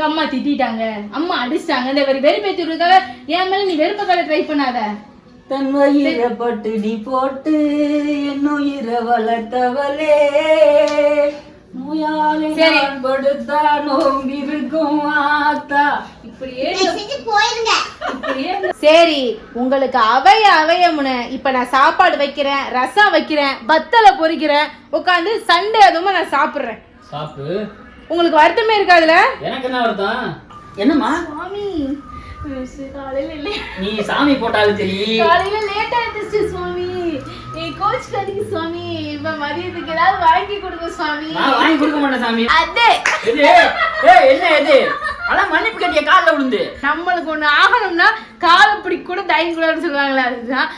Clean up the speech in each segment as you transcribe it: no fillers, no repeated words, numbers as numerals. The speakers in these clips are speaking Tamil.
அம்மா திட்டாங்க, அம்மா அடிச்சிட்டாங்க, இந்த வெறுப்பேத்திருக்காக என் மேல நீ வெறுப்ப ட்ரை பண்ணாத. தன் வயிற பட்டுடி போட்டு என்னுயிர வளர்த்தவளே நோயாளி படுத்தா நோம்பிருக்கும் ஆத்தா. இப்படியே சரி, உங்களுக்கு அவையமுன இப்ப நான் சாப்பாடு வைக்கிறேன், ரசம் வைக்கிறேன், பத்தலை பொரிக்கிறேன், உட்காந்து சண்டே அதுவும் நான் சாப்பிடுறேன். சாப்பிடு. உங்களுக்கு வருத்தமே இருக்காதுல? எனக்கு என்ன வருத்தம்? என்னம்மா சுவாமி காலையில இல்ல, நீ சாமி போட்டாலும் சரி காலையில லேட்டா இருந்துச்சு சுவாமி. கோச் கடிக்கு சுவாமி, இப்ப மதியத்துக்கு ஏதாவது வாங்கி கொடுங்க சுவாமி. நான் வாங்கி கொடுக்க மாட்டேன் சாமி. அதே என்ன இது? அதான் மன்னிப்பு கட்டிய காலில் விழுந்து. நம்மளுக்கு ஒண்ணு ஆகணும்னா காலை பிடி கூட தயங்க கூடாதுன்னு சொல்லுவாங்களே, அதுதான்.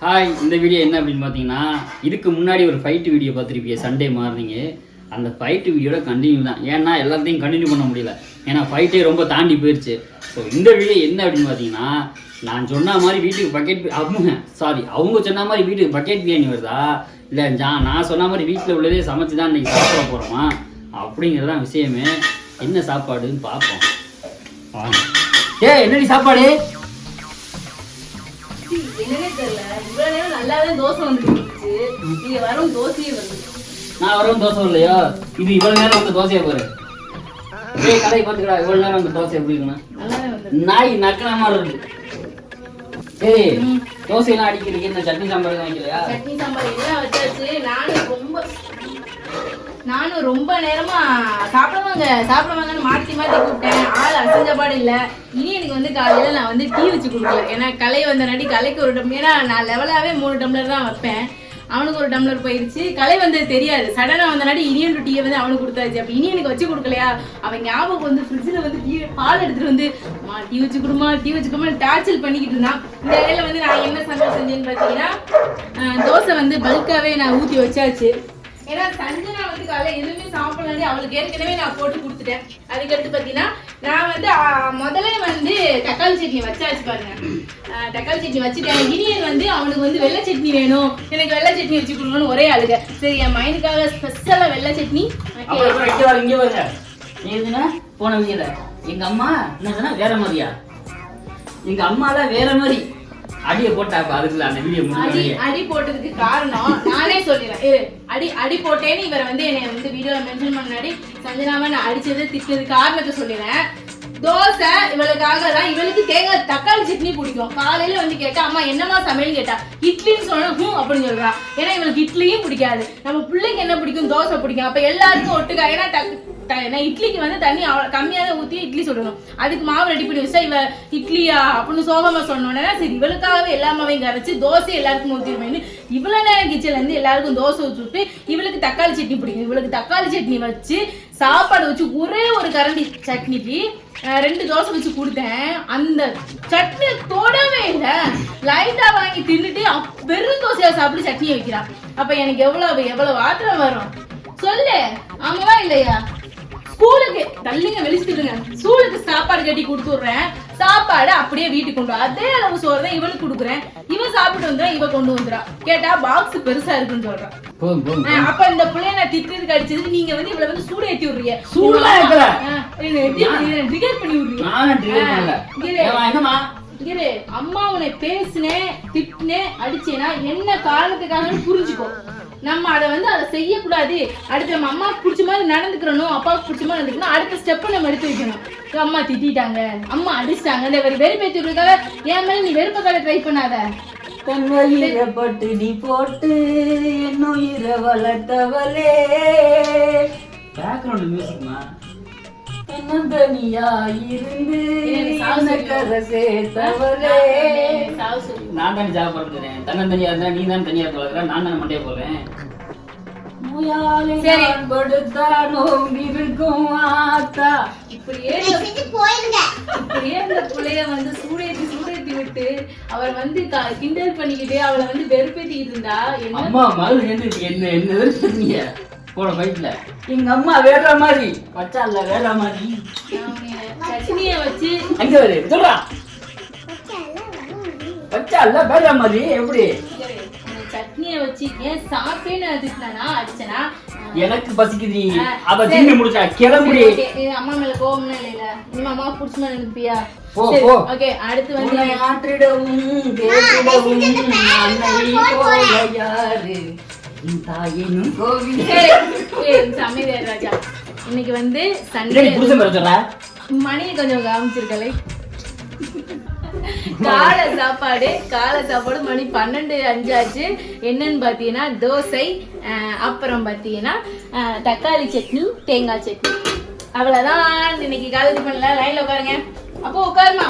ஹாய், இந்த வீடியோ என்ன அப்படின்னு பார்த்தீங்கன்னா, இதுக்கு முன்னாடி ஒரு ஃபைட்டு வீடியோ பார்த்துருப்பீங்க சண்டே மார்னிங்கு. அந்த ஃபைட்டு வீடியோட கண்டினியூ தான். ஏன்னா எல்லாத்தையும் கண்டினியூ பண்ண முடியல, ஏன்னா ஃபைட்டே ரொம்ப தாண்டி போயிடுச்சு. ஸோ இந்த வீடியோ என்ன அப்படின்னு பார்த்தீங்கன்னா, நான் சொன்ன மாதிரி வீட்டுக்கு அவங்க சொன்ன மாதிரி வீட்டுக்கு பக்கெட் பிரியாணி வருதா, இல்லை நான் சொன்ன மாதிரி வீட்டில் உள்ளதே சமைச்சு தான் இன்றைக்கி சாப்பிட போகிறோமா அப்படிங்கிறதான் விஷயமே. என்ன சாப்பாடுன்னு பார்ப்போம் வாங்க. என்னடி சாப்பாடு? என்னன்னே தெரியல, இவ்வளவு நேரம் நல்லாவே தோசை வந்துருச்சு, நீங்க வரும் தோசையே வருது. நான் வரும் தோசை இல்லையோ, இது இவ்வளவு நேரம் வந்து தோசையை பாரு. இதே கதை பார்த்துக்கடா, இவ்வளவு நேரம் வந்து தோசை எப்படி இருக்குன்னா நாய் நக்கன மாதிரி இருக்கு. ஏய், தோசையெல்லாம் அடிக்கிறதுக்கு இந்த சட்னி சாம்பார் வைக்கலையா? சட்னி சாம்பார் எல்லாம் வச்சாச்சு. நானும் ரொம்ப நேரமா சாப்பிடுவாங்கன்னு மாத்தி கூப்பிட்டேன். ஆள் அசைஞ்சபாடு இல்ல. இனி எனக்கு வந்து காலையில நான் வந்து டீ வச்சு கொடுக்கல, ஏன்னா கலை வந்த நாட்டி கலைக்கு ஒரு டம்ளர், ஏன்னா நான் லெவலாவே 3 டம்ளர் தான் வைப்பேன், அவனுக்கு ஒரு டம்ளர் போயிடுச்சு. கலை வந்தது தெரியாது, சடனா வந்த நாட்டி இனியன் டீயை வந்து அவனுக்கு கொடுத்தாச்சு. அப்ப இனி எனக்கு வச்சு கொடுக்கலையா, அவன் ஞாபகம் வந்து ஃப்ரிட்ஜில் வந்து பால் எடுத்துட்டு வந்து டீ வச்சு கொடுமா டார்ச்சல் பண்ணிக்கிட்டு இருந்தான். இந்த வேலையில வந்து நான் என்ன சமையல் செஞ்சேன்னு பாத்தீங்கன்னா, தோசை வந்து பல்காவே நான் ஊத்தி வச்சாச்சு. ஏன்னா சஞ்சனா வந்து காலை எதுவுமே சாப்பிடலாம், அவளுக்கு ஏற்கனவே நான் போட்டு கொடுத்துட்டேன். அதுக்கடுத்து பார்த்தீங்கன்னா நான் வந்து முதல்ல வந்து தக்காளி சட்னி வச்சாச்சு பாருங்க. தக்காளி சட்னி வச்சுட்டேன். இனியன் வந்து அவனுக்கு வந்து வெள்ளை சட்னி வேணும், எனக்கு வெள்ளை சட்னி வச்சு கொடுக்கணும்னு ஒரே அழுக. சரி, என் மைனுக்காக ஸ்பெஷலா வெள்ளை சட்னி. போன வீடியோல எங்க அம்மா என்ன சொன்னா வேற மாதிரியா, எங்க அம்மால வேற மாதிரி அடியை போட்டாப்ப. அதுக்குள்ள அந்த வீடியோ அடி போட்டதுக்கு காரணம் நானே சொல்லிடுறேன். அடி போட்டேன்னு இவரை வந்து என்னை வந்து வீடியோல மென்ஷன் பண்ணாடி சஞ்சனாவை நான் அடிச்சது திட்டது காரணத்தை சொல்லிடுறேன். தோசை இவளுக்காக தான், இவளுக்கு தேங்காய் தக்காளி சட்னி பிடிக்கும். காலையில வந்து கேட்டா அம்மா என்னமா சமையல் கேட்டா இட்லின்னு சொன்னா அப்படின்னு சொல்றா. ஏன்னா இவளுக்கு இட்லியும் பிடிக்காது, நம்ம பிள்ளைக்கு என்ன பிடிக்கும், தோசை பிடிக்கும். அப்ப எல்லாருக்கும் ஒட்டுக்கா, ஏன்னா இட்லிக்கு வந்து தண்ணி கம்மியாக ஊற்றி இட்லி சுடணும், அதுக்கு மாவு ரெடி பண்ணி வச்சா இவ இட்லியா அப்படின்னு சோகமா சொன்னோன்னா சரி இவளுக்காகவே எல்லா மாவையும் கரைச்சி தோசை எல்லாருக்கும் ஊற்றிடுவேன்னு இவ்வளோ நேரம் கிச்சன்ல இருந்து எல்லாருக்கும் தோசை ஊற்றிட்டு இவளுக்கு தக்காளி சட்னி பிடிக்கும். இவளுக்கு தக்காளி சட்னி வச்சு சாப்பாடு வச்சு ஒரே ஒரு கரண்டி சட்னிக்கு 2 தோசை வச்சு கொடுத்தேன். அந்த சட்னியை தொடவே இல்லை, லைட்டா வாங்கி தின்னுட்டு வெறும் தோசையா சாப்பிட்டு சட்னியை வைக்கிறா. அப்ப எனக்கு எவ்வளவு ஆத்திரம் வரும் சொல்லு, ஆமாவா இல்லையா? ஸ்கூலுக்கு தள்ளிங்க வெளிச்சிட்டுங்க, ஸ்கூலுக்கு சாப்பாடு கட்டி கொடுத்துடுறேன், சாப்பாடு அப்படியே வீட்டுக்கு கொண்டு அதே அளவு சோறு தான் இவனுக்கு கொடுக்குறேன். இவன் சாப்பிட்டு வந்துடுறான், இவ கொண்டு வந்துடுறா. கேட்டா பாக்ஸ் பெருசா இருக்குன்னு சொல்றான். அப்ப இந்த பிள்ளைய நான் திட்டுறதுக்கு அடிச்சது நீங்க வந்து இவ்வளவு வந்து சூடு ஏத்தி விடுறீங்க, பண்ணி விடுறீங்க. அம்மா உன்னை பேசினேன் திட்டினேன் அடிச்சேன்னா என்ன காரணத்துக்காக புரிஞ்சுக்கோ. நம்ம அதை செய்யக்கூடாது. அடுத்து நம்ம அம்மாவுக்கு பிடிச்ச மாதிரி நடந்துக்கிறணும், அப்பாவுக்கு பிடிச்ச மாதிரி நடந்துக்கணும். அடுத்த ஸ்டெப்பை நம்ம எடுத்து வைக்கணும். அம்மா திட்டாங்க, அம்மா அடிச்சிட்டாங்க, இந்த வெறுப்பேத்திருக்காக என் மேல நீ வெறுப்ப ட்ரை பண்ணாத. தன் வயிற பட்டுடி போட்டு என்னுயிர வளர்த்தவளே. பேக்ரவுண்ட் மியூசிக்மா. தன்னந்தனியா இருந்து நான் தானே ஜாப் பண்ணுறேன். தன்னந்தனியா இருந்தா நீ தான் தனியா போடுற, நான் தானே மண்டையை போடுறேன். இப்படியே இந்த பிள்ளைய வந்து சூடேத்தி விட்டு அவர் வந்து கிண்டல் பண்ணிக்கிட்டு அவளை வந்து வெறுப்பேத்திக்கிட்டு இருந்தா அம்மா மறுபடியும் என்ன வெறுப்பீங்க போன பைக்ல. எங்க அம்மா வேற மாதிரி பச்சா இல்ல, வேற மாதிரி சட்னிய வச்சு அங்க வரு சொல்றா. பச்சா இல்ல வேற மாதிரி எப்படி சட்னிய வச்சு ஏன் சாப்பிட்டேன்னு திட்டினா அடிச்சனா? எனக்கு பசிக்குது. அவ ஜிம்மி முடிச்சா கிளம்புடி. அம்மா மேல கோவம்னா இல்ல. நீ அம்மா புடிச்சு மேல நிப்பியா? போ போ. ஓகே அடுத்து வந்து ஆற்றிடவும் கேட்டிடவும் அன்னை போல யாரு தாயினும் கோவில். சமையல் ராஜா இன்னைக்கு வந்து சண்டே புருஷன் பேர சொல்ற மணியை கொஞ்சம் காமிச்சிருக்கலை. காலை சாப்பாடு மணி 12:05 ஆச்சு. என்னன்னு பாத்தீங்கன்னா தோசை, அப்புறம் பாத்தீங்கன்னா தக்காளி சட்னி, தேங்காய் சட்னி. அவ்வளவுதான் இன்னைக்கு காலேஜ் பண்ணல. லைன்ல உட்காருங்க. அப்போ உட்காருமா.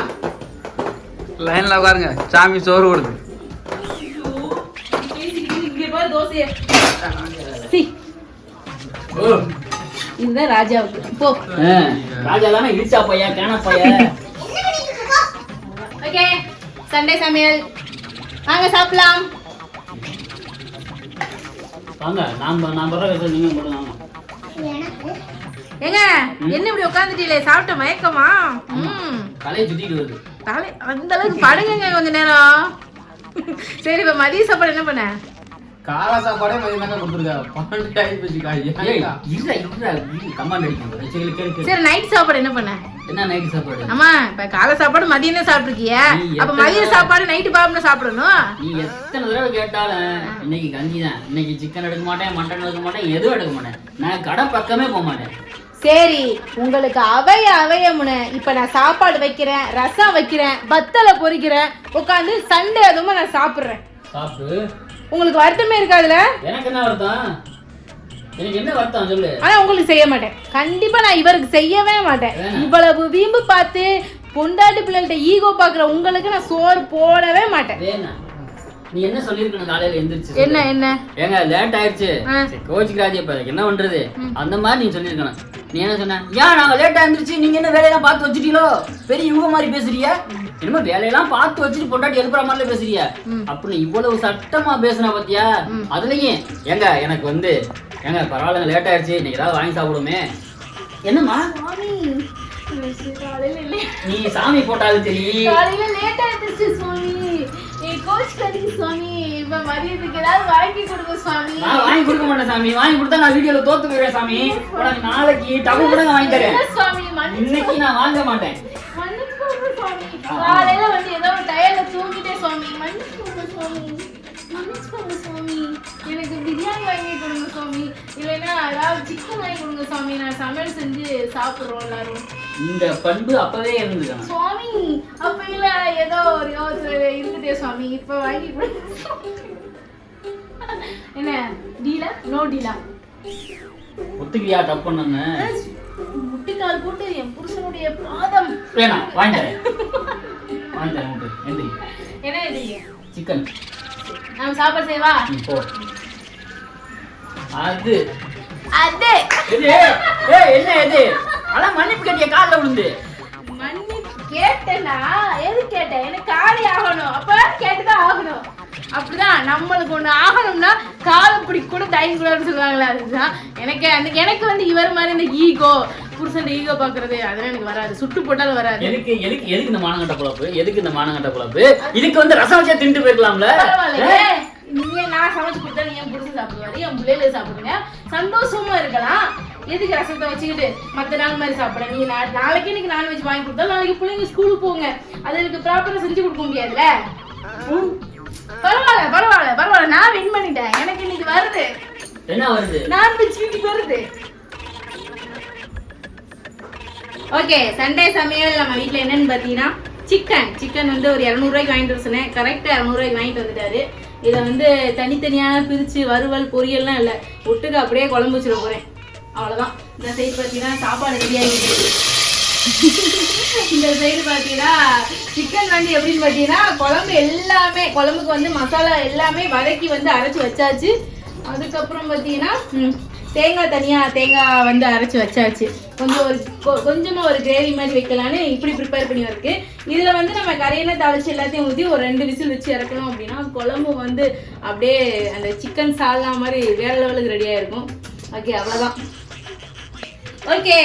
லைன்ல உட்காருங்க. சாமி சோறு கொடுது. தோசைய இதுதான் ராஜாவுக்கு. போ. ராஜா தானே இடிச்சா பையன் காண பையன். ஓகே சண்டே சமையல் வாங்க சாப்பிடலாம். வாங்க நான் வர நீங்க போடுங்க. ஏங்க என்ன இப்படி உட்காந்துட்டீங்களே? சாப்பிட்ட மயக்கமா? தலையை சுத்திட்டு வருது. தலை அந்த அளவுக்கு படுங்க கொஞ்ச நேரம். சரி இப்ப மதிய சாப்பாடு என்ன பண்ண? காலை சாப்பாடே மதியம் தாங்க கொடுத்துருக்காங்க. 12 ஆகி போச்சு காய். சரி நைட் சாப்பாடு என்ன பண்ண? என்ன நைட் சாப்பாடு? ஆமா இப்ப காலை சாப்பாடு மதியம் தான் சாப்பிட்டுருக்கிய. அப்ப மதிய சாப்பாடு நைட்டு பாப்பா சாப்பிடணும். நீ எத்தனை தடவை கேட்டாலும் இன்னைக்கு கஞ்சி தான். இன்னைக்கு சிக்கன் எடுக்க மாட்டேன், மட்டன் எடுக்க மாட்டேன், எதுவும் எடுக்க மாட்டேன். நான் கடை பக்கமே போக மாட்டேன். சரி உங்களுக்கு அவைய முனை. இப்ப நான் சாப்பாடு வைக்கிறேன், ரசம் வைக்கிறேன், பத்தலை பொரிக்கிறேன், உட்காந்து சண்டே அதுவும் நான் சாப்பிடுறேன். சாப்பிடு. உங்களுக்கு வருத்தமே இருக்காதுல? எனக்கு என்ன வருத்தம்? எனக்கு என்ன வருத்தம் சொல்லு. ஆனா உங்களுக்கு செய்ய மாட்டேன். கண்டிப்பா நான் இவருக்கு செய்யவே மாட்டேன். இவ்வளவு வீம்பு பார்த்து பொண்டாட்டி பிள்ளைகிட்ட ஈகோ பாக்குற உங்களுக்கு நான் சோறு போடவே மாட்டேன். நீ என்ன சொல்லிருக்கணும் காலையில எந்திரிச்சு? என்ன ஏங்க லேட் ஆயிடுச்சு கோச்சிக்கிறாஜி இப்ப என்ன பண்றது அந்த மாதிரி நீ சொல்லிருக்கணும். நீ என்ன சொன்ன? ஏன் நாங்க லேட்டா எந்திரிச்சு நீங்க என்ன வேலையெல்லாம் பார்த்து வச்சுட்டீங்களோ? பெரிய யுக மாதிரி பேசுறிய. என்னமோ வேலையெல்லாம் பார்த்து வச்சுட்டு பொண்டாட்டி எழுப்புற மாதிரி பேசுறிய. அப்படின்னு இவ்வளவு சட்டமா பேசுனா பாத்தியா? அதுலயும் ஏங்க எனக்கு வந்து ஏங்க பரவாயில்ல லேட் ஆயிடுச்சு இன்னைக்கு ஏதாவது வாங்கி சாப்பிடுமே. என்னம்மா நீ சாமி போட்டாலும் சரி காலையில லேட் ஆயிடுச்சு சுவாமி. கோச் கடிக்கு சுவாமி. இப்ப மதியத்துக்கு ஏதாவது வாங்கி கொடுங்க சுவாமி. நான் வாங்கி கொடுக்க மாட்டேன் சாமி. வாங்கி கொடுத்தா நான் வீடியோல தோத்து போயிடுவேன் சாமி. உனக்கு நாளைக்கு டபுள் கூட வாங்கி தரேன். சுவாமி இன்னைக்கு நான் வாங்க மாட்டேன். காலையில வந்து ஏதோ ஒரு டயர்ல தூங்கிட்டேன் சுவாமி. மன்னிச்சுக்கோங்க சுவாமி. எனக்கு பிரியாணி வாங்கி கொடுங்க சுவாமி. இல்லைன்னா அதாவது சிக்கன் வாங்கி கொடுங்க சுவாமி. நான் சமையல் செஞ்சு சாப்பிடுறோம் எல்லாரும். இந்த பண்பு அப்பவே இருந்துதான் சுவாமி. அப்ப இல்ல ஏதோ ஒரு யோசனை இருந்துட்டே சுவாமி. இப்ப வாங்கி கொடுங்க. என்ன டீலா? நோ டீலா? ஒத்துக்கியா? டப் பண்ணு. முட்டிக்கால் போட்டு என் புருஷனுடைய பாதம். வேணாம் வாங்கி தரேன். எந்திரி. என்ன இது? சிக்கன். நான் சாப்பாடு செய்வா? போ. அது அது என்ன இது? அதான் மன்னிப்பு கேட்டிய கால்ல விழுந்து. மன்னிப்பு கேட்டேனா? எது கேட்டேன்? எனக்கு காலி ஆகணும். அப்ப கேட்டுதான் ஆகணும். அப்படிதான் நம்மளுக்கு ஒண்ணு ஆகணும்னா காலம் பிடி கூட டைம் கூடாதுன்னு சொல்லுவாங்களே. அதுதான் எனக்கு வந்து இவர் மாதிரி இந்த ஈகோ புருஷன் ஈகோ பாக்குறது அதெல்லாம் எனக்கு வராது. சுட்டு போட்டாலும் வராது. எதுக்கு இந்த மானங்கட்ட குழப்பு? இதுக்கு வந்து ரசம் வச்சா தின்ட்டு போயிருக்கலாம்ல. நீங்க நான் சமைச்சு கொடுத்தா நீ என் புருஷன் சாப்பிடுவாரு, என் பிள்ளைல சாப்பிடுங்க, சந்தோஷமா இருக்கலாம். எதுக்கு ரசத்தை வச்சுக்கிட்டு மத்த நாள் மாதிரி சாப்பிட? நீ நாளைக்கு இன்னைக்கு நான்வெஜ் வாங்கி கொடுத்தா நாளைக்கு பிள்ளைங்க ஸ்கூலுக்கு போங்க. அது எனக்கு ப்ராப்பரா செஞ்சு கொடுக்க முடியாதுல்ல. பரவாயில்ல நான் வின் பண்ணிட்டேன். எனக்கு இன்னைக்கு வருது. என்ன வருது? நான்வெஜ் இன்னைக்கு வருது. ஓகே சண்டே சமையல் நம்ம வீட்டுல என்னன்னு பாத்தீங்கன்னா சிக்கன் வந்து ஒரு 200 ரூபாய்க்கு வாங்கிட்டு வர சொன்னேன். கரெக்டா 200 ரூபாய்க்கு வாங்கிட்டு வந்துட்டாரு. இதை வந்து தனித்தனியா பிரிச்சு வறுவல் பொரியல்லாம் இல்லை, ஒட்டுக்கு அப்படியே குழம்பு வச்சிட போறேன். அவ்வளவுதான். இந்த சைடு பாத்தீங்கன்னா சாப்பாடு ரெடி ஆகிடுச்சு. இந்த சைடு பாத்தீங்கன்னா சிக்கன் வந்து எப்படின்னு பாத்தீங்கன்னா குழம்புக்கு வந்து மசாலா எல்லாமே வதக்கி வந்து அரைச்சு வச்சாச்சு. அதுக்கப்புறம் பாத்தீங்கன்னா தேங்காய் வந்து அரைச்சு வச்சாச்சு. கொஞ்சமா ஒரு கிரேவி மாதிரி வைக்கலான்னு இப்படி ப்ரிப்பேர் பண்ணி இருக்கு. இதுல வந்து நம்ம கரையெல்லாம் தாளிச்சு எல்லாத்தையும் ஊற்றி ஒரு 2 விசில் வச்சு இறக்கணும் அப்படின்னா குழம்பு வந்து அப்படியே அந்த சிக்கன் சால்னா மாதிரி வேற லெவலுக்கு ரெடியா இருக்கும். ஓகே அவ்வளவுதான். ஓகே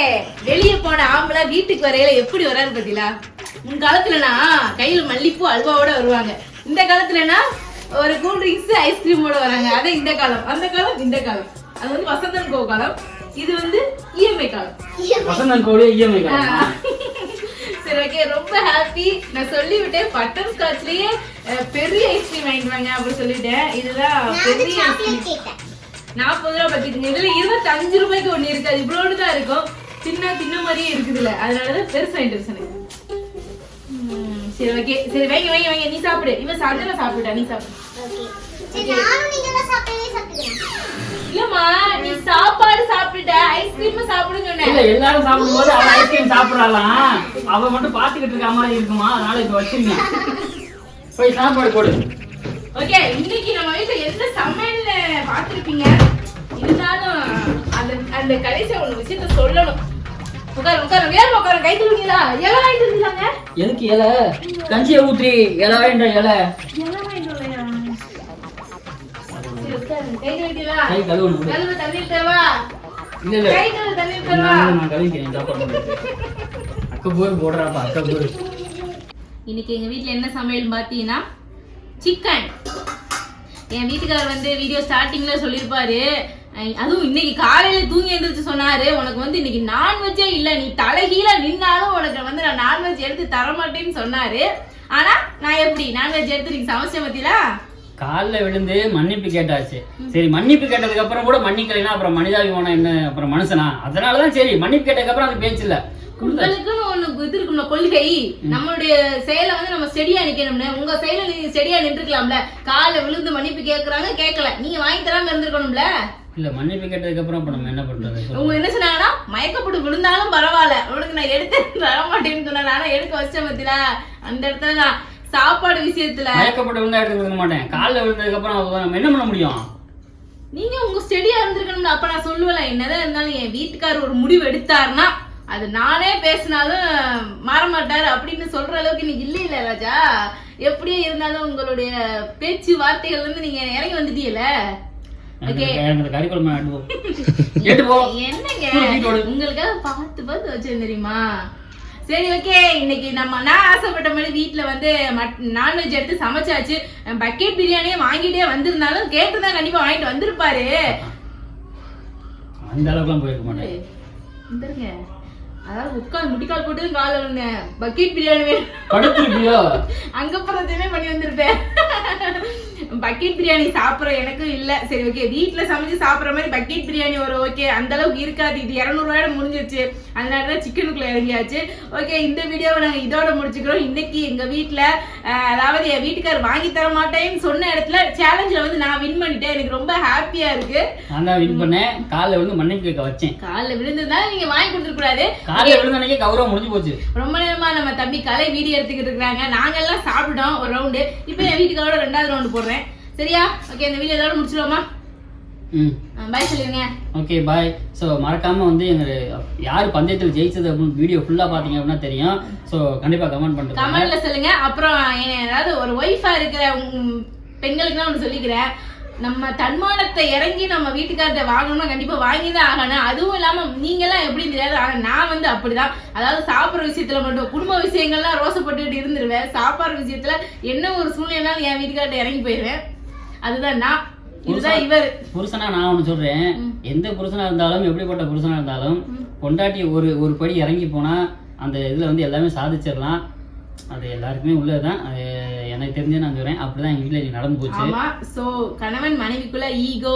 வெளியே போன ஆம்பளை வீட்டுக்கு வரையில எப்படி வராது பாத்தீங்களா? முன் காலத்துலனா கையில மல்லிப்பூ அல்வாவோட வருவாங்க. இந்த காலத்துலனா ஒரு கூல் ட்ரிங்க்ஸ் ஐஸ்கிரீமோட வராங்க. அது இந்த காலம், அந்த காலம், இந்த காலம். அது வந்து வசந்தன் கோ காலம், இது வந்து இஎம்ஐ காலம். வசந்தன் கோலே இஎம்ஐ காலம். சரி ஓகே, ரொம்ப ஹாப்பி. நான் சொல்லிவிட்டேன் பட்டர் ஸ்காட்ச்லயே பெரிய ஐஸ்கிரீம் வாங்கிடுவாங்க அப்படின்னு சொல்லிட்டேன். இதுதான் பெரிய ஐஸ்கிரீம். 40 ரூபா பத்திட்டு, இதுல 25 ரூபாய்க்கு ஒண்ணு இருக்காது, இவ்வளோடு தான் இருக்கும். தின்ன மாதிரியே இருக்குதுல்ல, அதனாலதான் பெருசு வாங்கிட்டு சொன்னேன். சரி ஓகே, சரி வைங்க வைங்க வைங்க, நீ சாப்பிடு. இவன் சாப்பிட்டா சாப்பிட்டா, நீ சாப்பிடு. இல்லம்மா, நீ சாப்பாடு சாப்பிட்டுட்ட, ஐஸ்கிரீம் சாப்பிடுன்னு சொன்னேன். இல்ல எல்லாரும் சாப்பிடும்போது அவ ஐஸ்கிரீம் சாப்பிடலாம், அவ மட்டும் பாத்துக்கிட்டு இருக்க மாதிரி இருக்குமா, அதனால இப்ப வச்சிருங்க. போய் சாப்பாடு போடு. ஓகே, இன்னைக்கு நம்ம வீட்டுல எந்த சமையல்ல பாத்துருப்பீங்க. இருந்தாலும் அந்த கடைசியா ஒரு விஷயத்த சொல்லணும். உட்காரு வேற உட்காரு, கை தூக்கிங்களா? இலை வாங்கிட்டு வந்தீங்களாங்க? எதுக்கு இலை? கஞ்சியை ஊற்றி இலை வேண்ட இலை. இலை வாங்கிட்டு வரலையா? சரி உட்காரு, கை கழுவிட்டீங்களா? கை கழுவணும். கழுவ தண்ணி தரவா? இல்ல கை கழுவ தண்ணி தரவா? நான் கழுவிக்கிறேன். சாப்பாடு அக்கப்பூர் போடுறாப்பா, அக்கப்பூர். இன்னைக்கு எங்க வீட்ல என்ன சமையல் பாத்தீங்கன்னா சிக்கன். என் வீட்டுக்காரர் வந்து வீடியோ ஸ்டார்டிங்ல சொல்லியிருப்பாரு, அதுவும் இன்னைக்கு காலையில தூங்கி எழுந்திரிச்சு சொன்னாரு, உனக்கு வந்து இன்னைக்கு நான்வெஜ்ஜே இல்ல, நீ தலைகீழ நின்னாலும் உனக்கு வந்து நான் நான்வெஜ் எடுத்து தர மாட்டேன்னு சொன்னாரு. ஆனா நான் எப்படி நான்வெஜ் எடுத்து நீங்க சமைச்சேன் பத்தியா? காலில் விழுந்து மன்னிப்பு கேட்டாச்சு. சரி, மன்னிப்பு கேட்டதுக்கு அப்புறம் கூட மன்னிக்கலைன்னா அப்புறம் மனிதாபிமானம் என்ன, அப்புறம் மனுஷனா? அதனாலதான் சரி, மன்னிப்பு கேட்டதுக்கு அப்புறம் அது பேச்சு இல்ல. உங்களுக்குன்னு ஒண்ணு இது இருக்கும்ல, கொள்கை. நம்மளுடைய செயலை வந்து நம்ம ஸ்டெடியா நிக்கணும்னு. உங்க செயலை நீங்க ஸ்டெடியா நின்றுக்கலாம்ல. காலை விழுந்து மன்னிப்பு கேக்குறாங்க, கேட்கல, நீங்க வாங்கி தராம இருந்திருக்கணும்ல. இல்ல, மன்னிப்பு கேட்டதுக்கு அப்புறம் இப்ப நம்ம என்ன பண்றது? உங்க என்ன சொன்னாங்கன்னா, மயக்கப்பட்டு விழுந்தாலும் பரவாயில்ல, உனக்கு நான் எடுத்து தர மாட்டேன்னு சொன்னேன். ஆனா எடுக்க வச்ச பத்தில அந்த இடத்துல நான் சாப்பாடு விஷயத்துல மயக்கப்பட்டு விழுந்தா எடுத்து கொடுக்க மாட்டேன். காலில் விழுந்ததுக்கு அப்புறம் நம்ம என்ன பண்ண முடியும்? நீங்க உங்க ஸ்டெடியா இருந்திருக்கணும்ல. அப்ப நான் சொல்லுவேல, என்னதான் இருந்தாலும் என் வீட்டுக்காரர் ஒரு முடிவு எடுத்தாருன்னா அது நானே பேசினாலும் மாற மாட்டாரு அப்படின்னு சொல்ற அளவுக்கு நீங்க இல்ல ராஜா. எப்படியே இருந்தாலும் உங்களுடைய பேச்சு வார்த்தைகள் வந்து நீங்க இறங்கி வந்துட்டீங்கல்ல. என்னங்க உங்களுக்காக பார்த்து வச்சேன் தெரியுமா? சரி ஓகே, இன்னைக்கு நான் ஆசைப்பட்ட மாதிரி வீட்டுல வந்து நான்வெஜ் எடுத்து சமைச்சாச்சு. பக்கெட் பிரியாணியே வாங்கிட்டே வந்திருந்தாலும் கேட்டுதான் கண்டிப்பா வாங்கிட்டு வந்திருப்பாரு. அந்த அளவுக்குலாம் போயிருக்க மாட்டேன். வந்துருங்க, அதாவது உட்காந்து முட்டிக்கால் போட்டு கால வந்தேன். பக்கெட் பிரியாணி படுத்துருப்பியோ? அங்க போறதுமே பண்ணி வந்திருப்பேன். பக்கெட் பிரியாணி சாப்பிட்ற எனக்கு இல்ல. சரி ஓகே, வீட்டுல சமைச்சு சாப்பிட்ற மாதிரி பக்கெட் பிரியாணி ஒரு ஓகே அந்த அளவுக்கு இருக்காது. இது 200 ரூபாயோட முடிஞ்சிருச்சு, அதனாலதான் சிக்கனுக்குள்ள இறங்கியாச்சு. ஓகே, இந்த வீடியோவை நாங்க இதோட முடிச்சுக்கிறோம். இன்னைக்கு எங்க வீட்டுல அதாவது என் வீட்டுக்காரர் வாங்கி தர மாட்டேன்னு சொன்ன இடத்துல சேலஞ்சில் வந்து நான் வின் பண்ணிட்டேன். எனக்கு ரொம்ப ஹாப்பியா இருக்கு. நான் தான் வின் பண்ணேன். காலில் விழுந்து மன்னிப்பு கேட்க வச்சேன். காலில் விழுந்துருந்தா நீங்க வாங்கி கொடுத்துருக்க கூடாது. காலில் விழுந்த அன்னைக்கு கௌரவம் முடிஞ்சு போச்சு. ரொம்ப நேரமா நம்ம தம்பி கலை வீடியோ எடுத்துக்கிட்டு இருக்காங்க. நாங்க எல்லாம் சாப்பிட்டோம் ஒரு ரவுண்டு. இப்போ என் வீட்டுக்காரோட 2வது ரவுண்டு போடுறேன். சரியா? ஓகே, இந்த வீடியோ இதோட முடிச்சிடுவோமா? பாய் சொல்லுங்க. Okay bye. ஸோ மறக்காம வந்து எங்க யார் பந்தயத்தில் ஜெயிச்சது அப்படின்னு வீடியோ ஃபுல்லா பாத்தீங்க அப்படின்னா தெரியும். ஸோ கண்டிப்பா கமெண்ட் பண்ணுங்க, கமெண்ட்ல சொல்லுங்க. அப்புறம் ஏதாவது ஒரு ஒய்ஃபா இருக்கிற பெண்களுக்கு தான் ஒன்று சொல்லிக்கிறேன், நம்ம தன்மானத்தை இறங்கி நம்ம வீட்டுக்காரத்தை வாங்கணும்னா கண்டிப்பா வாங்கிதான் ஆகணும். அதுவும் இல்லாம நீங்க எல்லாம் எப்படி தெரியாது, ஆனா நான் வந்து அப்படிதான். அதாவது சாப்பிட்ற விஷயத்துல மட்டும், குடும்ப விஷயங்கள்லாம் ரோசப்பட்டுக்கிட்டு இருந்துருவேன். சாப்பாடு விஷயத்துல என்ன ஒரு சூழ்நிலைனாலும் என் வீட்டுக்காரத்தை இறங்கி போயிடுவேன். அதுதான் நான். இதுதான் இவர் புருஷனா. நான் ஒண்ணு சொல்றேன், எந்த புருஷனா இருந்தாலும் எப்படிப்பட்ட புருஷனா இருந்தாலும் பொண்டாட்டி ஒரு படி இறங்கி போனா அந்த இதுல வந்து எல்லாமே சாதிச்சிடலாம். அது எல்லாருக்குமே உள்ளதுதான். அது எனக்கு தெரிஞ்சு நான் சொல்றேன், அப்படிதான் எங்க வீட்டுல நடந்து போச்சு. ஆமா. சோ கணவன் மனைவிக்குள்ள ஈகோ,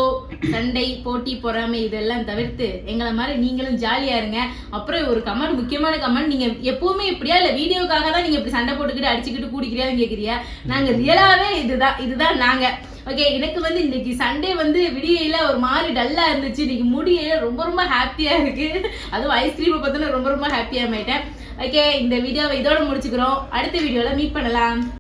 சண்டை, போட்டி, பொறாமை இதெல்லாம் தவிர்த்து எங்களை மாதிரி நீங்களும் ஜாலியா இருங்க. அப்புறம் ஒரு கமெண்ட், முக்கியமான கமெண்ட், நீங்க எப்பவுமே இப்படியா இல்ல வீடியோக்காக தான் நீங்க இப்படி சண்டை போட்டுக்கிட்டு அடிச்சுக்கிட்டு கூடிக்கிறியான்னு கேக்குறியா? நாங்க ரியலாவே இதுதான் நாங்க. ஓகே, எனக்கு வந்து இன்னைக்கு சண்டே வந்து விடியல ஒரு மாதிரி டல்லா இருந்துச்சு. இன்னைக்கு முடியல ரொம்ப ஹாப்பியா இருக்கு. அதுவும் ஐஸ்கிரீமை பார்த்தோன்னா ரொம்ப ஹாப்பியா ஆயிட்டேன். ஓகே, இந்த வீடியோவை இதோட முடிச்சுக்கிறோம். அடுத்த வீடியோல மீட் பண்ணலாம்.